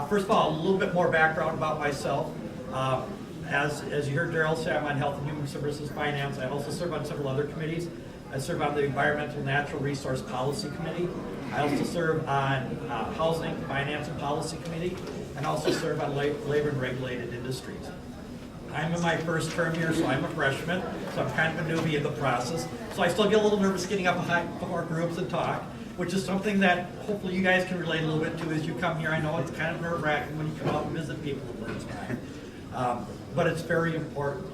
First of all, a little bit more background about myself. As you heard Daryl say, I'm on Health and Human Services Finance. I also serve on several other committees. I serve on the Environmental Natural Resource Policy Committee. I also serve on Housing, Finance and Policy Committee, and also serve on Labor and Regulated Industries. I'm in my first term here, so I'm a freshman, so I'm kind of a newbie in the process. So I still get a little nervous getting up before groups and talk, which is something that hopefully you guys can relate a little bit to as you come here. I know it's kind of nerve-wracking when you come out and visit people the first time, but it's very important.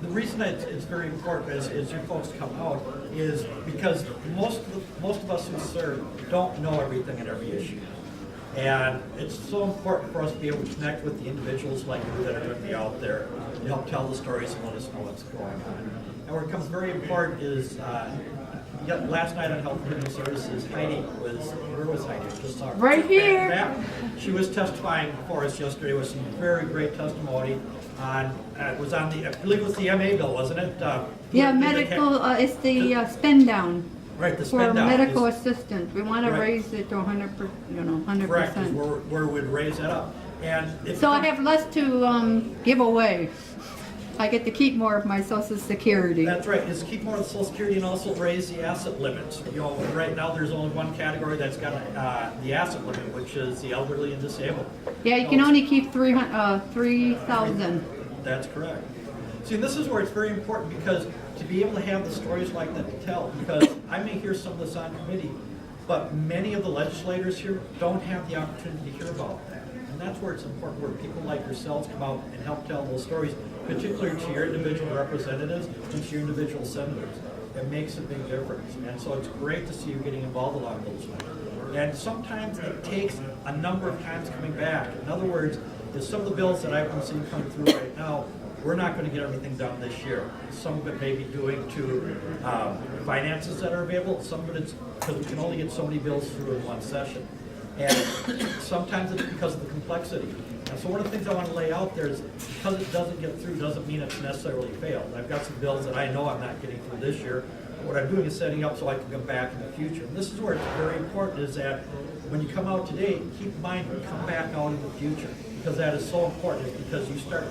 The reason that it's very important as you folks come out is because most of us who serve don't know everything and every issue. And it's so important for us to be able to connect with the individuals like you that are going to be out there and help tell the stories and let us know what's going on. And where it becomes very important is last night on Health and Human Services, Heidi where was Heidi? Just saw her. Right here. She was testifying for us yesterday with some very great testimony on, it was on the, I believe it was the MA bill, wasn't it? Yeah, medical, it's the spend down. Right, the for spend down. medical assistant. We want to Right. raise it to 100%, 100%. Correct, is where we'd raise that up. And so I have less to give away. I get to keep more of my Social Security. That's right, is keep more of the Social Security and also raise the asset limits. You know, right now there's only one category that's got the asset limit, which is the elderly and disabled. Yeah, you can only keep 3,000. That's correct. See, this is where it's very important because to be able to have the stories like that to tell, because I may hear some of this on committee, but many of the legislators here don't have the opportunity to hear about that. And that's where it's important, where people like yourselves come out and help tell those stories, particularly to your individual representatives and to your individual senators. It makes a big difference. And so it's great to see you getting involved along those lines. And sometimes it takes a number of times coming back. In other words, there's some of the bills that I've been seeing come through right now, we're not going to get everything done this year. Some of it may be due to finances that are available. Some of it is because we can only get so many bills through in one session. And sometimes it's because of the complexity. And so one of the things I want to lay out there is because it doesn't get through doesn't mean it's necessarily failed. I've got some bills that I know I'm not getting through this year. What I'm doing is setting up so I can come back in the future. And this is where it's very important is that when you come out today, keep in mind when you come back out in the future. Because that is so important, is because you start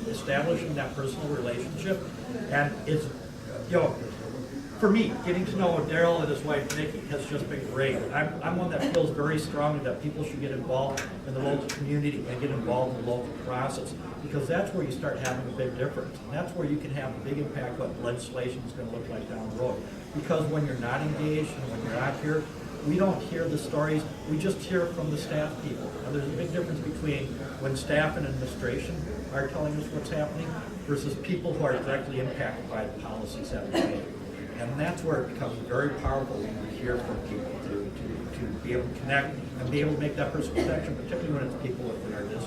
establishing that personal relationship. And it's, you know, for me, getting to know Daryl and his wife Nikki has just been great. I'm one that feels very strongly that people should get involved in the local community and get involved in the local process, because that's where you start having a big difference. And that's where you can have a big impact what legislation is going to look like down the road. Because when you're not engaged and when you're not here, we don't hear the stories, we just hear from the staff people. Now, there's a big difference between when staff and administration are telling us what's happening versus people who are directly impacted by the policies that we make. And that's where it becomes very powerful when you hear from people to be able to connect and be able to make that personal connection, particularly when it's people within our district.